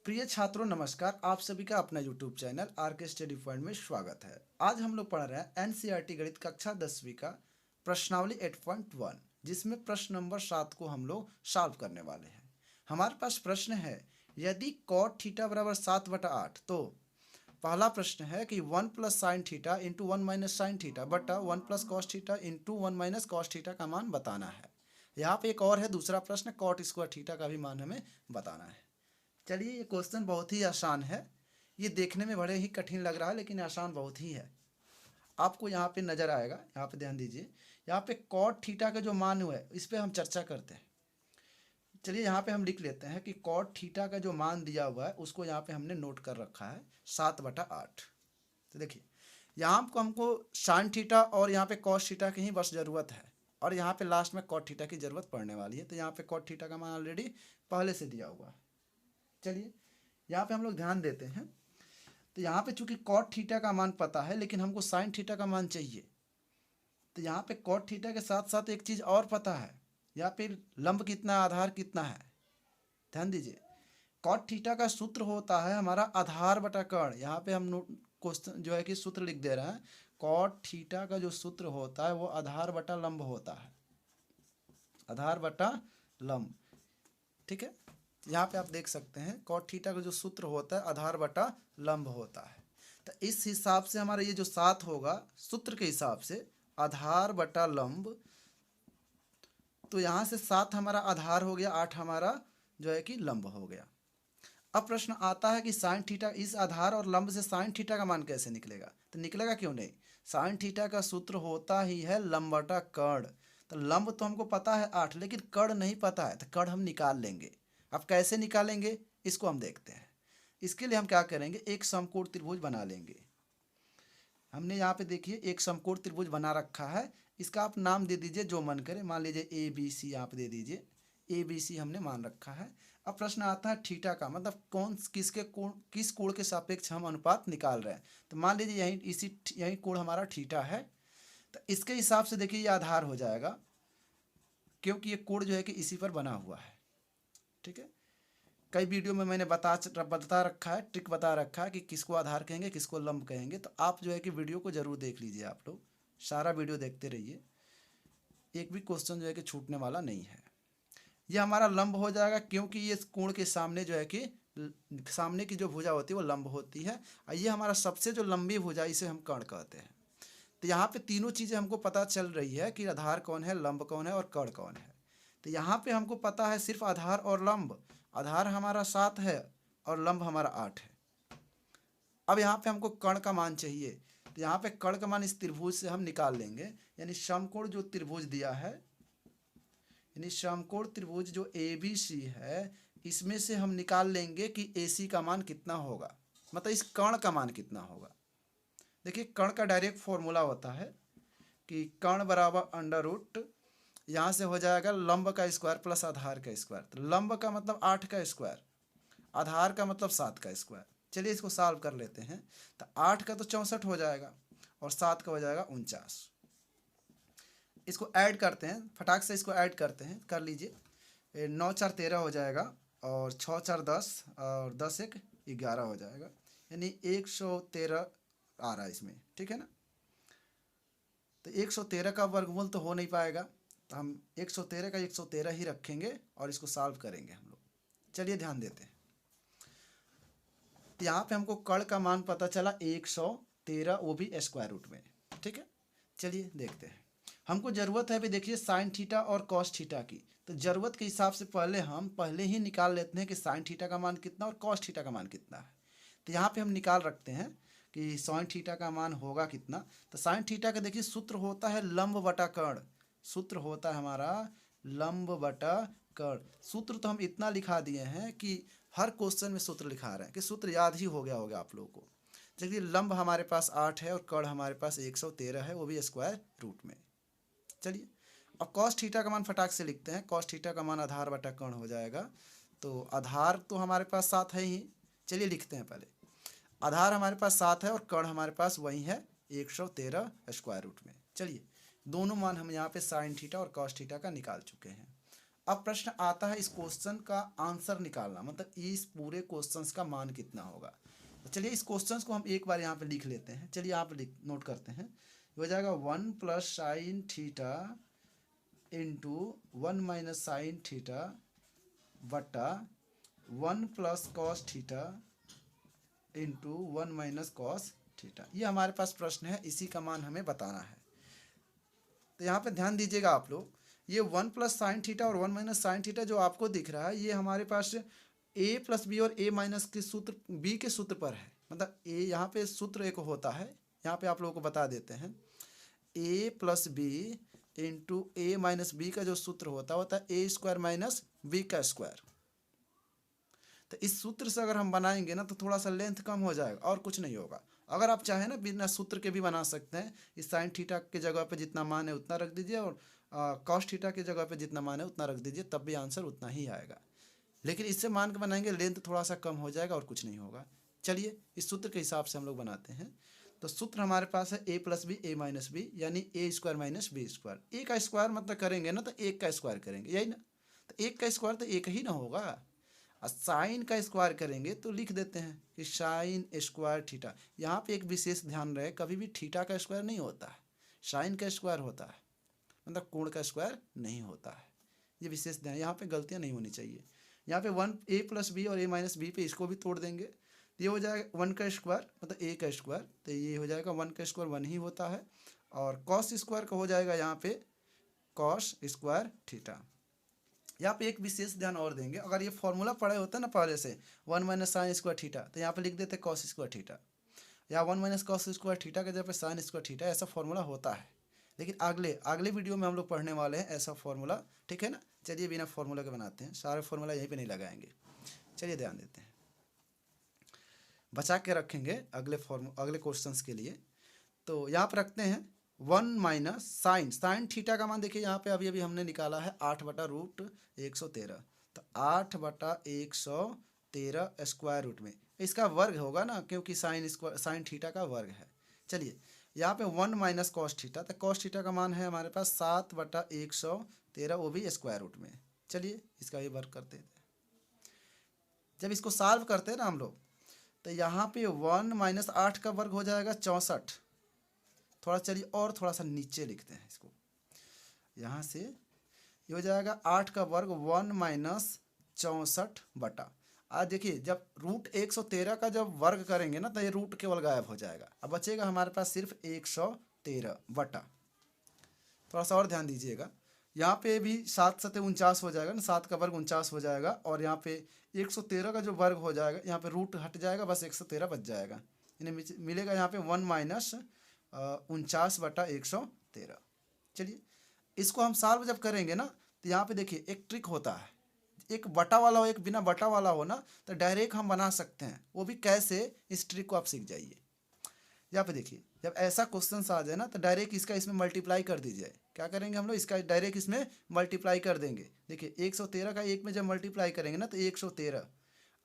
प्रिय छात्रों नमस्कार। आप सभी का अपना YouTube चैनल आर के स्टडी पॉइंट में स्वागत है। आज हम लोग पढ़ रहे हैं एनसीईआरटी गणित कक्षा 10वीं का प्रश्नावली 8.1, जिसमें प्रश्न नंबर 7 को हम लोग सॉल्व करने वाले हैं। हमारे पास प्रश्न है, यदि cot थीटा बराबर 7/8, तो पहला प्रश्न है कि 1 plus sine theta into 1 minus sine theta बटा 1 plus cos theta into 1 minus cos theta का मान बताना है। यहाँ पे एक और है, दूसरा प्रश्न कॉट स्क्वायर थीटा का भी मान हमें बताना है। चलिए, ये क्वेश्चन बहुत ही आसान है। ये देखने में बड़े ही कठिन लग रहा है, लेकिन आसान बहुत ही है। आपको यहाँ पे नज़र आएगा, यहाँ पे ध्यान दीजिए। यहाँ पे कॉट थीटा का जो मान हुआ है, इस पर हम चर्चा करते हैं। चलिए, यहाँ पे हम लिख लेते हैं कि कॉट थीटा का जो मान दिया हुआ है, उसको यहाँ पे हमने नोट कर रखा है 7/8। तो देखिए, यहाँ को हमको साइन थीटा और यहाँ पे कॉस थीटा की ही बस ज़रूरत है, और यहाँ पे लास्ट में कॉट थीटा की ज़रूरत पड़ने वाली है। तो यहाँ पे कॉट थीटा का मान ऑलरेडी पहले से दिया हुआ है। चलिए, यहाँ पे हम लोग ध्यान देते हैं। तो यहाँ पे चूंकि कॉट थीटा का मान पता है, लेकिन हमको साइन थीटा का मान चाहिए। तो यहाँ पे कॉट थीटा के साथ साथ एक चीज़ और पता है, यहाँ पे लंब कितना, आधार कितना है। ध्यान दीजिए, कॉट थीटा का सूत्र होता है हमारा आधार बटा कर्ण। यहाँ पे हम क्वेश्चन जो है कि सूत्र लिख दे रहे हैं। कॉट थीटा का जो सूत्र होता है वो आधार बटा लंब होता है, आधार बटा लंब। ठीक है, यहाँ पे आप देख सकते हैं कॉट थीटा का जो सूत्र होता है आधार बटा लंब होता है। तो इस हिसाब से हमारा ये जो 7 होगा, सूत्र के हिसाब से आधार बटा लंब। तो यहाँ से 7 हमारा आधार हो गया, 8 हमारा जो है कि लंब हो गया। अब प्रश्न आता है कि साइन थीटा, इस आधार और लंब से साइन थीटा का मान कैसे निकलेगा। तो निकलेगा क्यों नहीं, साइन थीटा का सूत्र होता ही है लंब बटा कर्ण। तो लंब तो हमको पता है 8, लेकिन कर्ण नहीं पता है, तो कर्ण हम निकाल लेंगे। अब कैसे निकालेंगे इसको हम देखते हैं। इसके लिए हम क्या करेंगे, एक समकोण त्रिभुज बना लेंगे। हमने यहाँ पे देखिए एक समकोण त्रिभुज बना रखा है। इसका आप नाम दे दीजिए जो मन करे, मान लीजिए ABC आप दे दीजिए। ABC हमने मान रखा है। अब प्रश्न आता है थीटा का, मतलब कौन किसके कोण, किस कोण के सापेक्ष हम अनुपात निकाल रहे हैं। तो मान लीजिए यही कोण हमारा थीटा है। तो इसके हिसाब से देखिए ये आधार हो जाएगा, क्योंकि ये कोण जो है कि इसी पर बना हुआ है। ठीक है, कई वीडियो में मैंने बता रखा है, ट्रिक बता रखा है कि किसको आधार कहेंगे, किसको लंब कहेंगे। तो आप जो है कि वीडियो को ज़रूर देख लीजिए, आप लोग सारा वीडियो देखते रहिए, एक भी क्वेश्चन जो है कि छूटने वाला नहीं है। ये हमारा लंब हो जाएगा, क्योंकि ये कोण के सामने जो है कि सामने की जो भुजा होती है वो लंब होती है, और ये हमारा सबसे जो लंबी भुजा, इसे हम कर्ण कहते हैं। तो यहाँ पे तीनों चीज़ें हमको पता चल रही है कि आधार कौन है, लंब कौन है और कर्ण कौन है। तो यहाँ पे हमको पता है सिर्फ आधार और लंब। आधार हमारा 7 है और लंब हमारा 8 है। अब यहाँ पे हमको कर्ण का मान चाहिए। तो यहाँ पे कर्ण का मान इस त्रिभुज से हम निकाल लेंगे, यानी समकोण जो त्रिभुज दिया है, यानी समकोण त्रिभुज जो ABC है, इसमें से हम निकाल लेंगे कि AC का मान कितना होगा, मतलब इस कर्ण का मान कितना होगा। देखिए, कर्ण का डायरेक्ट फॉर्मूला होता है कि कर्ण बराबर अंडर रूट, यहाँ से हो जाएगा लंब का स्क्वायर प्लस आधार का स्क्वायर। तो लंब का मतलब 8 का स्क्वायर, आधार का मतलब 7 का स्क्वायर। चलिए इसको सॉल्व कर लेते हैं। तो 8 का तो 64 हो जाएगा और 7 का हो जाएगा 49। इसको ऐड करते हैं, फटाक से इसको ऐड करते हैं, कर लीजिए। 9 4 13 हो जाएगा, और 6 4 10, और 10 1 11 हो जाएगा, यानी 113 आ रहा है इसमें। ठीक है ना। तो 113 का वर्गमूल तो हो नहीं पाएगा, तो हम 113 का 113 ही रखेंगे और इसको सॉल्व करेंगे हम लोग। चलिए ध्यान देते हैं। तो यहाँ पे हमको कर्ण का मान पता चला 113, वो भी स्क्वायर रूट में। ठीक है, चलिए देखते हैं। हमको ज़रूरत है भी, देखिए साइन थीटा और कॉस थीटा की। तो ज़रूरत के हिसाब से पहले ही निकाल लेते हैं कि साइन थीटा का मान कितना और कॉस थीटा का मान कितना है। तो यहाँ पे हम निकाल रखते हैं कि साइन थीटा का मान होगा कितना। तो साइन थीटा का देखिए सूत्र होता है लंब बटा कर्ण। सूत्र होता है हमारा लंब बटा कर्ण। सूत्र तो हम इतना लिखा दिए हैं कि हर क्वेश्चन में सूत्र लिखा रहे हैं, कि सूत्र याद ही हो गया होगा आप लोगों को। देखिए, लंब हमारे पास 8 है और कर्ण हमारे पास 113 है, वो भी स्क्वायर रूट में। चलिए, अब कॉस थीटा का मान फटाक से लिखते हैं। कॉस थीटा का मान आधार बटा कर्ण हो जाएगा। तो आधार तो हमारे पास 7 है ही। चलिए लिखते हैं पहले। आधार हमारे पास 7 है और कर्ण हमारे पास वही है 113 स्क्वायर रूट में। चलिए, दोनों मान हम यहाँ पे साइन थीटा और कॉस थीटा का निकाल चुके हैं। अब प्रश्न आता है इस क्वेश्चन का आंसर निकालना, मतलब इस पूरे क्वेश्चन का मान कितना होगा। तो चलिए इस क्वेश्चन को हम एक बार यहाँ पे लिख लेते हैं। चलिए आप नोट करते हैं। हो जाएगा 1 plus sine theta into 1 minus sine theta बटा 1 plus cos theta into 1 minus cos theta. ये हमारे पास प्रश्न है, इसी का मान हमें बताना है। तो यहाँ पे ध्यान दीजिएगा आप लोग, ये 1 प्लस साइन थीटा और 1 माइनस साइन थीटा जो आपको दिख रहा है, ये हमारे पास ए प्लस बी और ए माइनस के सूत्र बी के सूत्र पर है। मतलब ए यहाँ पे सूत्र एक होता है, यहाँ पे आप लोगों को बता देते हैं। ए प्लस बी इंटू ए माइनस बी का जो सूत्र होता है ए स्क्वायर माइनस बी का स्क्वायर। तो इस सूत्र से अगर हम बनाएंगे ना तो थोड़ा सा लेंथ कम हो जाएगा और कुछ नहीं होगा। अगर आप चाहें ना बिना सूत्र के भी बना सकते हैं। इस साइन थीटा के जगह पे जितना मान है उतना रख दीजिए और कॉस थीटा के जगह पे जितना मान है उतना रख दीजिए, तब भी आंसर उतना ही आएगा। लेकिन इससे मान के बनाएंगे लेंथ थोड़ा सा कम हो जाएगा और कुछ नहीं होगा। चलिए इस सूत्र के हिसाब से हम लोग बनाते हैं। तो सूत्र हमारे पास है ए प्लस बी ए माइनस बी, यानी ए स्क्वायर माइनस बी स्क्वायर। ए का स्क्वायर मतलब करेंगे ना तो एक का स्क्वायर करेंगे, यही ना। तो एक का स्क्वायर तो एक ही ना होगा। और साइन का स्क्वायर करेंगे तो लिख देते हैं कि साइन स्क्वायर थीटा। यहाँ पे एक विशेष ध्यान रहे, कभी भी थीटा का स्क्वायर नहीं होता है, साइन का स्क्वायर होता है, मतलब कोण का स्क्वायर नहीं होता है। ये विशेष ध्यान, यहाँ पे गलतियाँ नहीं होनी चाहिए। यहाँ पे 1 ए प्लस बी और ए माइनस बी पे इसको भी तोड़ देंगे, ये हो जाएगा 1 का स्क्वायर मतलब ए का स्क्वायर, तो ये हो जाएगा 1 का स्क्वायर 1 ही होता है। और कॉस स्क्वायर का हो जाएगा यहाँ पे कॉस स्क्वायर थीटा। यहाँ पे एक विशेष ध्यान और देंगे, अगर ये फॉर्मूला पढ़े होते ना पहले से 1 माइनस साइन स्क्वायर थीटा, तो यहाँ पे लिख देते कॉस स्क्वायर थीटा, या 1 माइनस कॉस स्क्वायर थीटा के जगह पे साइन स्क्वायर थीटा, ऐसा फॉर्मूला होता है। लेकिन अगले वीडियो में हम लोग पढ़ने वाले हैं ऐसा फॉर्मूला, ठीक है ना। चलिए बिना फॉर्मूला के बनाते हैं, सारे फॉर्मूला यहीं पे नहीं लगाएंगे। चलिए ध्यान देते हैं, बचा के रखेंगे अगले क्वेश्चंस के लिए। तो यहाँ पर रखते हैं 1 माइनस साइन थीटा का मान देखिए यहाँ पे अभी अभी हमने निकाला है 8/√113। तो 8/113 स्क्वायर रूट में इसका वर्ग होगा ना, क्योंकि साइन थीटा का वर्ग है। चलिए यहाँ पे 1 माइनस कॉस थीटा, तो कॉस थीटा का मान है हमारे पास 7/113, वो भी स्क्वायर रूट में। चलिए इसका भी वर्ग करते हैं। जब इसको सॉल्व करते हैं ना हम लोग, तो यहाँ पे 1 माइनस 8 का वर्ग हो जाएगा 64। थोड़ा चलिए और थोड़ा सा नीचे लिखते हैं इसको, यहाँ से ये हो जाएगा 8 का वर्ग 1 माइनस 64 बटा। आज देखिए जब √113 का जब वर्ग करेंगे ना तो ये रूट केवल गायब हो जाएगा, अब बचेगा हमारे पास सिर्फ 113 बटा। थोड़ा सा और ध्यान दीजिएगा, यहाँ पे भी 7 7 49 हो जाएगा ना, 7 का वर्ग 49 हो जाएगा, और यहाँ पे 113 का जो वर्ग हो जाएगा यहाँ पे रूट हट जाएगा, बस 113 बच जाएगा। इन्हें मिलेगा यहाँ पे 1 माइनस 49/113। चलिए इसको हम सॉल्व जब करेंगे ना तो यहाँ पे देखिए एक ट्रिक होता है, एक बटा वाला हो एक बिना बटा वाला हो ना तो डायरेक्ट हम बना सकते हैं। वो भी कैसे, इस ट्रिक को आप सीख जाइए। यहाँ पे देखिए जब ऐसा क्वेश्चन आ जाए ना तो डायरेक्ट इसका इसमें मल्टीप्लाई कर दीजिए। क्या करेंगे हम लोग, इसका डायरेक्ट इसमें मल्टीप्लाई कर देंगे। देखिए 113 का एक में जब मल्टीप्लाई करेंगे ना तो 113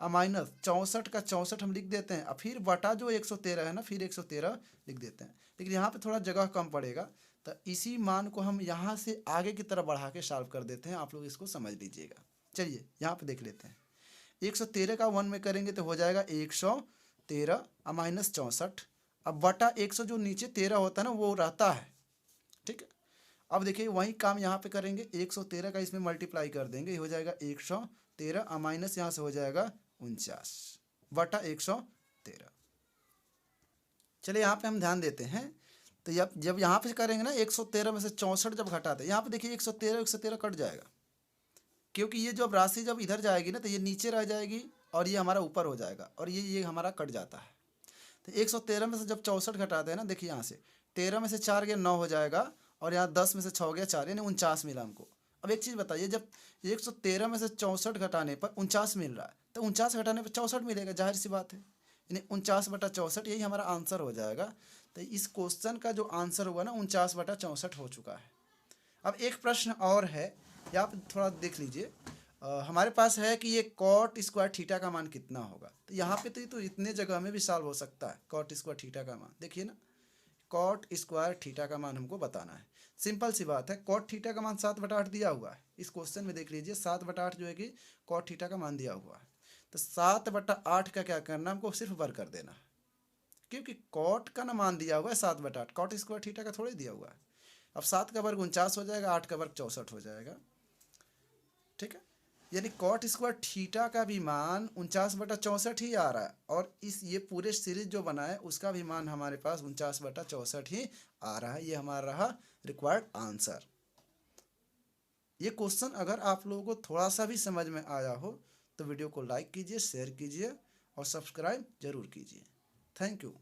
माइनस 64 का 64 हम लिख देते हैं, और फिर बटा जो 113 है ना फिर 113 लिख देते हैं। लेकिन यहाँ पे थोड़ा जगह कम पड़ेगा, तो इसी मान को हम यहाँ से आगे की तरफ बढ़ा के सॉल्व कर देते हैं। आप लोग इसको समझ लीजिएगा। चलिए यहाँ पे देख लेते हैं, 113 का 1 में करेंगे तो हो जाएगा 113 माइनस 64। अब बटा 100 जो नीचे 13 होता है ना वो रहता है, ठीक है। अब देखिए वही काम यहाँ पे करेंगे, 113 का इसमें मल्टीप्लाई कर देंगे, ये हो जाएगा 113 माइनस यहाँ से हो जाएगा 49 बटा 113। चलिए यहाँ पे हम ध्यान देते हैं। तो जब यहाँ पे करेंगे ना 113 में से 64 जब घटाते हैं, यहाँ पे देखिए 113 कट जाएगा, क्योंकि ये जब राशि जब इधर जाएगी ना तो ये नीचे रह जाएगी और ये हमारा ऊपर हो जाएगा, और ये हमारा कट जाता है। तो 113 में से जब 64 घटाते हैं ना, देखिए यहाँ से 13 में से 4 गया 9 हो जाएगा, और यहाँ 10 में से 6 गया 4, यानी 49 मिला हमको। अब एक चीज़ बताइए, जब 113 में से 64 घटाने पर 49 मिल रहा है तो 49 घटाने पर 64 मिलेगा, जाहिर सी बात है, यानी 49/64 यही हमारा आंसर हो जाएगा। तो इस क्वेश्चन का जो आंसर होगा ना 49/64 हो चुका है। अब एक प्रश्न और है, या आप थोड़ा देख लीजिए। हमारे पास है कि ये कॉट स्क्वायर थीटा का मान कितना होगा। तो यहाँ पे तो इतने जगह में भी सॉल्व हो सकता है। कॉट स्क्वायर थीटा का मान देखिए ना, कॉट स्क्वायर थीटा का मान हमको बताना है। सिंपल सी बात है, कॉट थीटा का मान 7/8 दिया हुआ है। इस क्वेश्चन में देख लीजिए 7/8 जो है कि कॉट थीटा का मान दिया हुआ है। तो 7/8 का क्या करना, हमको सिर्फ वर्ग कर देना, क्योंकि कॉट का ना मान दिया हुआ है 7/8, कॉट स्क्वायर थीटा का थोड़ी दिया हुआ है। अब 7 का वर्ग 49 हो जाएगा, 8 का वर्ग 64 हो जाएगा। ठीक है, यानी कॉट स्क्वायर थीटा का भी मान 49/64 ही आ रहा है, और इस ये पूरे सीरीज जो बना है उसका भी मान हमारे पास 49/64 ही आ रहा है। ये हमारा रहा रिक्वायर्ड आंसर। ये क्वेश्चन अगर आप लोगों को थोड़ा सा भी समझ में आया हो तो वीडियो को लाइक कीजिए, शेयर कीजिए और सब्सक्राइब जरूर कीजिए। Thank you.